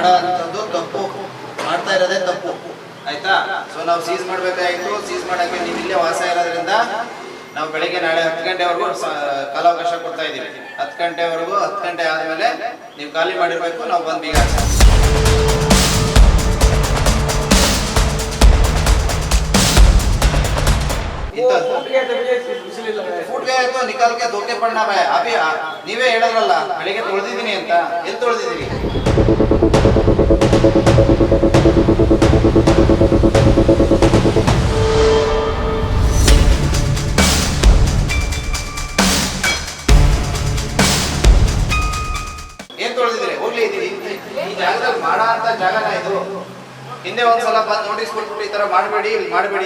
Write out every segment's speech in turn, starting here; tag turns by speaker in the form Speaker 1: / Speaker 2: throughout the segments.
Speaker 1: ಮಾಡೋಂಥದ್ದು ತಪ್ಪು, ಮಾಡ್ತಾ ಇರೋದೇ ತಪ್ಪು ಆಯ್ತಾ. ಸೊ ನಾವು ಸೀಸ್ ಮಾಡಬೇಕಾಗಿತ್ತು. ಸೀಸ್ ಮಾಡೋಕ್ಕೆ ನೀವು ಇಲ್ಲೇ ವಾಸ ಇರೋದ್ರಿಂದ ನಾವು ಬೆಳಗ್ಗೆ ನಾಳೆ 10 ಗಂಟೆವರೆಗೂ ಕಾಲಾವಕಾಶ ಕೊಡ್ತಾ ಇದ್ದೀವಿ. 10 ಗಂಟೆವರೆಗೂ, 10 ಗಂಟೆ ಆದಮೇಲೆ ನೀವು ಖಾಲಿ ಮಾಡಿರಬೇಕು. ನಾವು ಬಂದು ಬೀಗ फूट गया तो निकाल के धोके पड़ना है. अभी ನೀವೇ ಹೇಳಲ್ಲ ಬೆಳಿಗ್ಗೆ ತೊಳೆದಿದ್ದೀನಿ ಅಂತ. ಎಲ್ಲಿ ತೊಳೆದಿದ್ದೀರಿ? ಏನ್ ತೊಳೆದಿದ್ದೀರಿ? ಹೋಗ್ಲಿ, ಈ ಜಾಗದಲ್ಲಿ ಮಾಡೋ ಅಂತ ಜಾಗನ ಇದು. ಹಿಂದೆ ಒಂದ್ಸಲ ಬಂದು ನೋಟಿಸ್ ಕೊಟ್ಬಿಟ್ಟು ಈ ತರ ಮಾಡಬೇಡಿ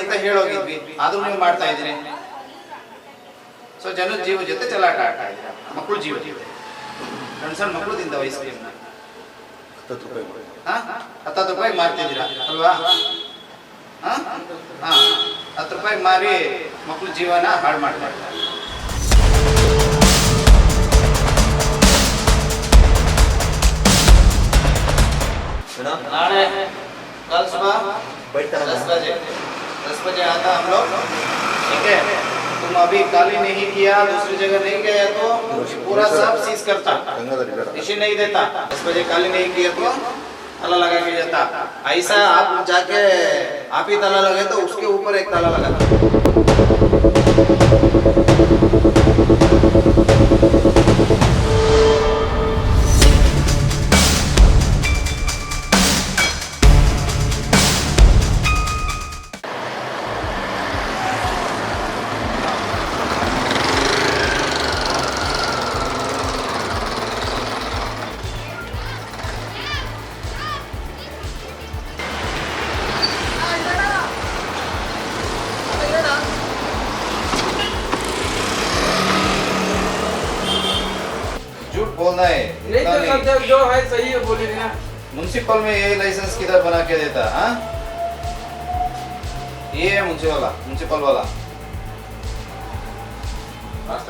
Speaker 1: ಅಂತ ಹೇಳೋಗಿದ್ವಿ. ಆದ್ರೂ ನೀವು ಮಾಡ್ತಾ ಇದ್ದೀರಿ. ಸೊ ಜನರ ಜೀವ ಜೊತೆ ಚೆಲ್ಲಾಟ ಆಡ್ತಾ ಇದ್ದೀರಾ. ಮಕ್ಕಳು ಜೀವ ಸಣ್ಣ ಮಕ್ಕಳು ತಿಂದವ ಐಸ್ ಕ್ರೀಮ್ 10 ರೂಪಾಯಿಗೆ ಮಾರ್ತಿದ್ದೀರಾ ಅಲ್ವಾ? 10 ರೂಪಾಯಿಗೆ ಮಾರಿ ಮಕ್ಕಳು ಜೀವನ ಹಾಳು ಮಾಡ್ತಾರೆ. नाड़े कल सुबह 10 बजे आता हम लोग. ठीक है, तुम अभी खाली नहीं किया, दूसरी जगह नहीं गया तो पूरा सब सीज करता, इसी नहीं देता. 10 बजे खाली नहीं किया तो ताला लगा के जाता. ऐसा आप जाके आप ही ताला लगे तो उसके ऊपर एक ताला लगा. बोलना है
Speaker 2: नहीं तो सब जो है सही है बोली ना.
Speaker 1: म्युनिसिपल में ये लाइसेंस किधर बना के देता? हाँ, ये है म्युनिसिपल वाला.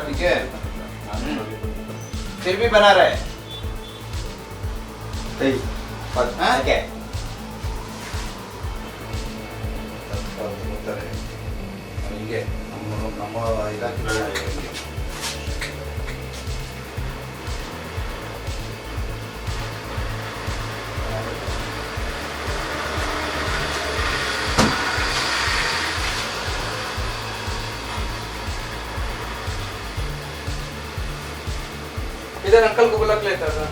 Speaker 1: ठीक है, फिर भी बना रहा है. क्या ಹೀಗೆ ನಮ್ಮ ಇಲಾಖೆ
Speaker 2: इधर अंकल को बुला के लेता था.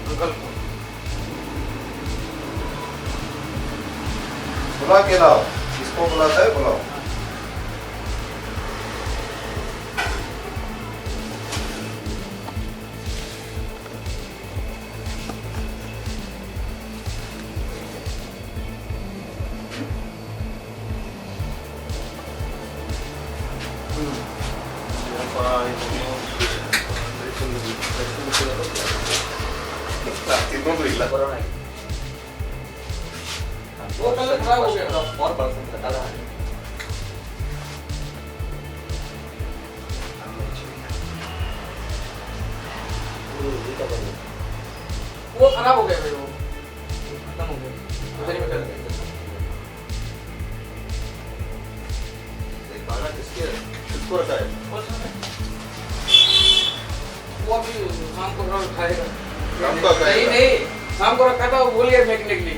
Speaker 2: अंकल को
Speaker 1: बुला के लाओ. किसको बुलाता है? बुलाओ.
Speaker 2: वो कलर खराब हो गया
Speaker 3: और पर्सन बता रहा है.
Speaker 2: वो खराब हो गया भाई. वो खत्म हो गया. उधर ही में कर दिया.
Speaker 3: खाना किसको रखा है?
Speaker 2: वो अभी शाम को खाएगा.
Speaker 3: शाम को खाएगा?
Speaker 2: नहीं शाम को रखा था. वो भूल गया फेंकने के लिए.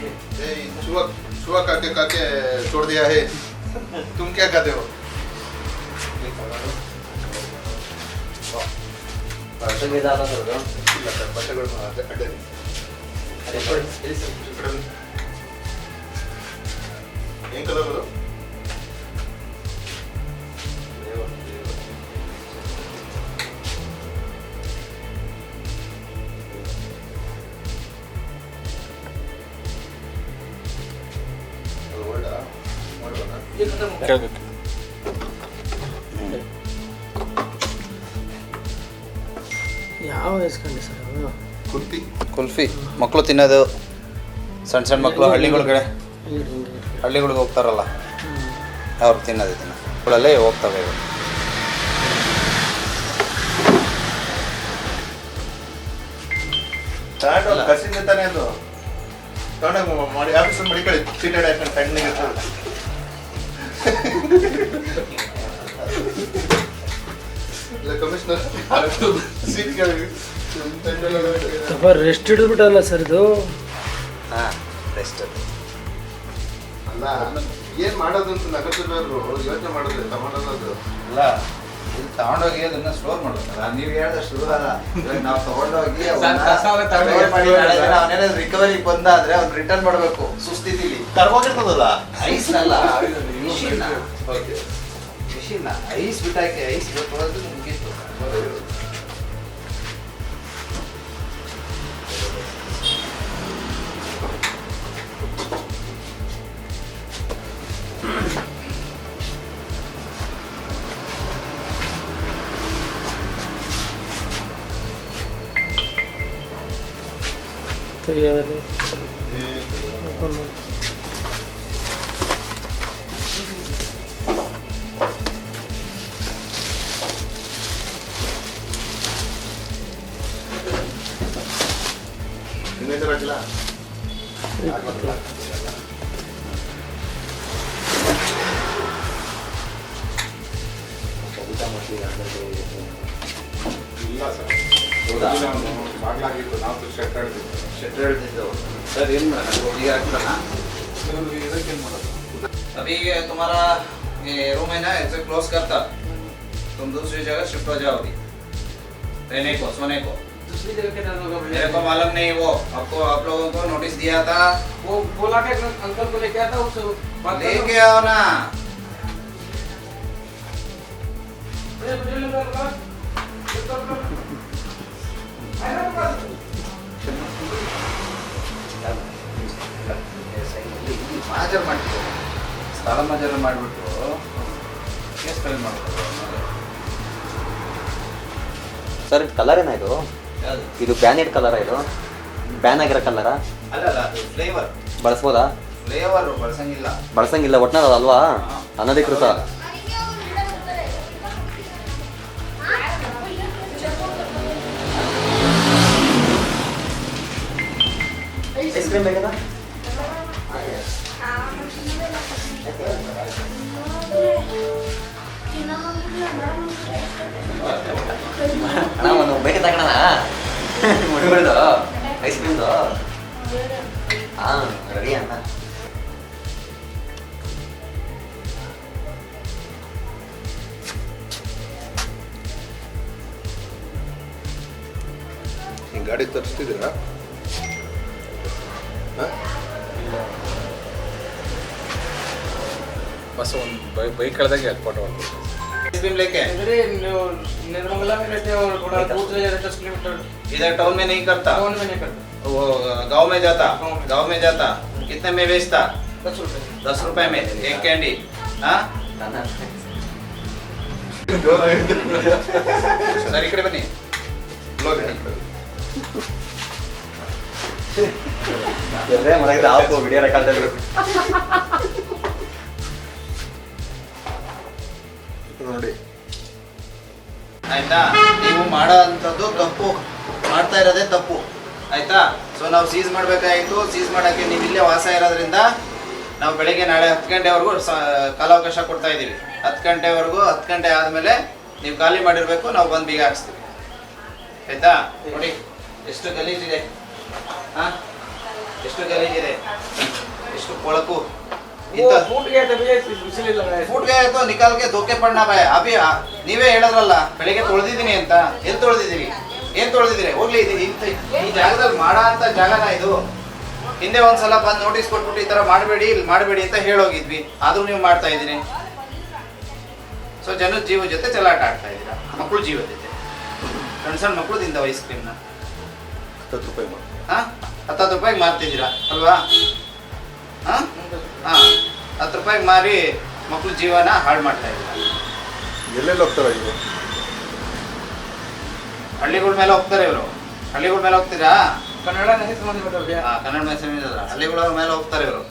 Speaker 3: सुबह काके छोड़ दिया है. तुम क्या खाते हो? ಏನ್ ಕಲರ್ ಅದು?
Speaker 2: ये खत्म हो गया. ಯಾವ ಇಸ್ಕೊಂಡೆ ಸರ್ ಅದು?
Speaker 1: ಕುಲ್ಫಿ ಮಕ್ಕಳು ತಿನ್ನೋದು. ಸಣ್ಣ ಮಕ್ಕಳು ಹಳ್ಳಿಗಳಿಗೆ ಹೋಗ್ತಾರಲ್ಲ, ಅವ್ರು ತಿನ್ನೋದು ಮಕ್ಕಳಲ್ಲೇ ಹೋಗ್ತವೆ.
Speaker 3: ತಗೊಂಡು ಕಸಿಂದ ತಾನೇ ಅದು ತಗೊಂಡೋಗಿ ಮಾಡಿ ಆಫೀಸ್ ಮಡಿಕೊಳ್ಳಿ ಸೀಟೆಡ್ ಹಾಕೊಂಡು ಕಣ್ಣಿಗೆ ಕಮಿಷನರ್ ಸೀಟ್ಗೆ
Speaker 2: ರೆಸ್ಟ್ ಹಿಡಿದ್ಬಿಟ್ಟಲ್ಲ ಸರ್ ಇದು.
Speaker 1: ಹಾಂ ಬೆಸ್ಟ್
Speaker 3: ಅಲ್ಲ ಏನ್ ಮಾಡೋದು ಅಂತ ನಗರದವರು ಯೋಚನೆ ಮಾಡೋದು ತಗೊಂಡೋದು
Speaker 1: ಅಲ್ಲ ಇಲ್ಲಿ ತಗೊಂಡೋಗಿ ಅದನ್ನ ಸ್ಟೋರ್ ಮಾಡ್ಬೇಕಲ್ಲ. ನೀವು ಹೇಳಿದಷ್ಟು ದೂರ ಅಲ್ಲ. ಇವಾಗ ನಾವು ತಗೊಂಡೋಗಿ ಅವನೇನಾದ್ರು ರಿಕವರಿ ಬಂದಾದ್ರೆ ಅವ್ನು ರಿಟರ್ನ್ ಮಾಡಬೇಕು ಸುಸ್ಥಿತಿಲಿ.
Speaker 3: ಕರ್ಗೋಗಿರ್ತದಲ್ಲ
Speaker 1: ಐಸ್ ಅಲ್ಲ ಮಿಷಿನ್ ಐಸ್ ಬಿಟ್ಟಾಕಿ ಐಸ್ ಬಿಟ್ಟು ಮುಗಿತ್ತು.
Speaker 3: ಇನ್ನೇನು ರಾಜಿಲ್ಲ ಇಲ್ಲ ಸರ್ ಬಾಗ್ಲಾಗಿತ್ತು ನಾವು ಶೆಟ್ ಹೇಳ್ತಿದ್ದು
Speaker 1: सर इन रखना अभी ये तुम्हारा ये रूम है ना ऐसे क्लोज करता तुम दूसरी जगह शिफ्ट हो जाओगी रहने को सोने को।
Speaker 2: दूसरी जगह क्या होगा
Speaker 1: मेरे को मालूम नहीं वो आपको आप लोगों को नोटिस दिया था
Speaker 2: वो बोला के अंकल को लेके आता उस
Speaker 1: लेके आओ ना। ಮಾಜರ್ ಮಾಡ್ತೀವಿ ಸ್ಥಳ ಮಾಜರ್ ಮಾಡಿಬಿಟ್ಟು ಕೇಸ್ ಫೈಲ್ ಮಾಡ್ಬೋದು.
Speaker 4: ಸರ್ ಕಲರ್ ಏನ ಇದು?
Speaker 1: ಯಾವುದು?
Speaker 4: ಇದು ಬ್ಯಾನೆಡ್ ಕಲರ? ಇದು ಬ್ಯಾನ್ ಆಗಿರೋ ಕಲರ
Speaker 1: ಅಲ್ಲ ಅಲ್ಲ ಅದು ಫ್ಲೇವರ್.
Speaker 4: ಬಳಸ್ಬೋದಾ?
Speaker 1: ಫ್ಲೇವರ್ ಬಳಸಂಗಿಲ್ಲ.
Speaker 4: ಬಳಸಂಗಿಲ್ಲ ಒಟ್ನಲ್ಲಿ ಅಲ್ವಾ? ಅನಧಿಕೃತ. ಐಸ್ ಕ್ರೀಮ್ ಬೇಕಲ್ಲ? ಅಣ್ಣ ಒಂದು ಬೇಕೆ ತಗೋಣ ಮುಡಿಬಿಡ್ದು ಐಸ್ ಕ್ರೀಮ್ದು. ಹಾಂ ರೆಡಿ ಅಣ್ಣ.
Speaker 3: ಈ ಗಾಡಿ ತರಿಸ್ತಿದ್ದೀರಾ?
Speaker 5: बस बाइक कಳೆದಾಗ ಫೋಟೋ ಮಾಡ್ತೀನಿ.
Speaker 1: आइसक्रीम लेके
Speaker 2: इधर निर्मला में रहते हैं और थोड़ा दूर चले जाते 10 किलोमीटर।
Speaker 1: इधर टाउन में नहीं करता,
Speaker 2: टाउन में नहीं करते।
Speaker 1: वो गांव में जाता।
Speaker 2: गाँव में।
Speaker 1: गांव में जाता कितने में बेचता?
Speaker 2: 10 रुपए।
Speaker 1: 10 रुपए में एक कैंडी। हाँ सर इकड़े बनी
Speaker 4: ಮನೆಗೆ ಆಪು ವಿಡಿಯೋ ರೆಕಾರ್ಡ್
Speaker 3: ನೋಡಿ
Speaker 1: ಆಯ್ತಾ? ನೀವು ಮಾಡೋ ಅಂಥದ್ದು ತಪ್ಪು, ಮಾಡ್ತಾ ಇರೋದೇ ತಪ್ಪು ಆಯ್ತಾ? ಸೊ ನಾವು ಸೀಸ್ ಮಾಡಬೇಕಾಯಿತು. ಸೀಸ್ ಮಾಡೋಕ್ಕೆ ನೀವು ಇಲ್ಲೇ ವಾಸ ಇರೋದ್ರಿಂದ ನಾವು ಬೆಳಗ್ಗೆ ನಾಳೆ 10 ಗಂಟೆವರೆಗೂ ಕಾಲಾವಕಾಶ ಕೊಡ್ತಾ ಇದ್ದೀವಿ. 10 ಗಂಟೆವರೆಗೂ 10 ಗಂಟೆ ಆದಮೇಲೆ ನೀವು ಖಾಲಿ ಮಾಡಿರಬೇಕು, ನಾವು ಬಂದು ಬೀಗ ಹಾಕ್ಸ್ತೀವಿ ಆಯ್ತಾ? ನೋಡಿ ಎಷ್ಟು ಗಲೀಜಿದೆ, ಹಾಂ ಎಷ್ಟು ಗಲೀಜಿದೆ, ಎಷ್ಟು ಕೊಳಕು.
Speaker 2: वो फूट गया था भैया इसलिए लगाया।
Speaker 1: फूट गया तो निकाल के धोके पड़ना भाई. अभी ನೀವೇ ಹೇಳಿದ್ರಲ್ಲ ಬೆಳಿಗ್ಗೆ ತೊಳೆದಿದ್ದೀನಿ ಅಂತ. ಎಲ್ಲಿ ತೊಳೆದಿದ್ದೀರಿ? ಏನ್ ತೊಳೆದಿದ್ದೀರಿ? ಹೋಗ್ಲಿ ಈ ಜಾಗದಲ್ಲಿ ಮಾಡೋ ಅಂತ ಜಾಗನ ಇದು. ಹಿಂದೆ ಒಂದ್ಸಲ ಬಂದು ನೋಟಿಸ್ ಕೊಟ್ಬಿಟ್ಟು ಈ ತರ ಮಾಡಬೇಡಿ ಇಲ್ಲಿ ಮಾಡಬೇಡಿ ಅಂತ ಹೇಳೋಗಿದ್ವಿ, ಆದ್ರೂ ನೀವು ಮಾಡ್ತಾ ಇದ್ದೀನಿ. ಸೊ ಜನದ ಜೀವ ಜೊತೆ ಚೆಲ್ಲಾಟ ಆಡ್ತಾ ಇದ್ದೀರಾ, ಮಕ್ಕಳು ಜೀವ ಜೊತೆ. ಸಣ್ಣ ಸಣ್ಣ ಮಕ್ಕಳು ತಿಂತಾವ ಐಸ್ ಕ್ರೀಮ್ನ.
Speaker 3: 10 ರೂಪಾಯಿ ಮಾಡಿ.
Speaker 1: ಹಾಂ 10 ರೂಪಾಯಿಗೆ ಮಾರ್ತಿದ್ದೀರಾ ಅಲ್ವಾ? ಹಾಂ ಹಾಂ 10 ರೂಪಾಯಿಗೆ ಮಾರಿ ಮಕ್ಕಳು ಜೀವನ ಹಾಳು ಮಾಡ್ತಾ ಇದ್ದೀರಾ.
Speaker 3: ಎಲ್ಲೆಲ್ಲಿ ಹೋಗ್ತಾರೆ ಇವರು?
Speaker 1: ಹಳ್ಳಿಗಳ ಮೇಲೆ ಹೋಗ್ತಾರೆ ಇವರು. ಹಳ್ಳಿಗಳ ಮೇಲೆ ಹೋಗ್ತೀರಾ?
Speaker 2: कन्नड़ नहीं समझ में आता भैया।
Speaker 1: ಕನ್ನಡ ಮೇಲೆ ಹಳ್ಳಿಗಳ ಮೇಲೆ ಹೋಗ್ತಾರೆ ಇವರು.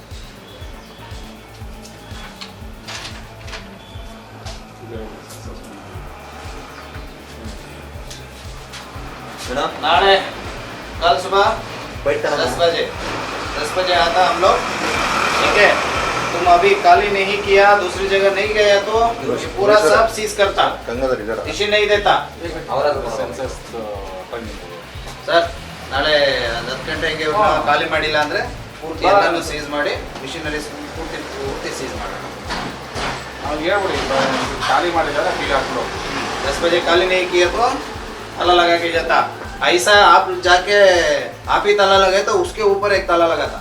Speaker 1: ನಾಳೆ कल सुबह
Speaker 4: ಬೈತಾನ
Speaker 1: 10 बजे आता हम लोग, ठीक है। तुम अभी काली नहीं किया, दूसरी जगह नहीं गया तो पूरा सब सीज करता,
Speaker 3: ಗಂಗಾಧರ್ ಇದ್ದಾರಾ?
Speaker 1: इसी नहीं देता।
Speaker 4: ಅವರಾದ್ರು
Speaker 5: ಸೆನ್ಸಸ್ ಬಂದಿದೆ.
Speaker 1: ಸರ್ ನಾಳೆ 10 ಗಂಟೆಗೆ ಖಾಲಿ ಮಾಡಿಲ್ಲ ಅಂದ್ರೆ ಪೂರ್ತಿ ಎಲ್ಲಾನು ಸೀಸ್ ಮಾಡಿ ಮಿಷನರೀಸ್ ಪೂರ್ತಿ ಸೀಸ್ ಮಾಡೋಣ।
Speaker 5: ಅವ್ನಿಗೆ ಹೇಳ್ಬಿಡಿ ಖಾಲಿ ಮಾಡಿದ್ದಾರೆ ಈಗ ಹಾಕ್ಬಿಡು.
Speaker 1: 10 बजे खाली नहीं किया तो ताला लगा के जाता। ऐसा आप जाके आप ही ताला लगाए तो उसके ऊपर एक ताला लगा था।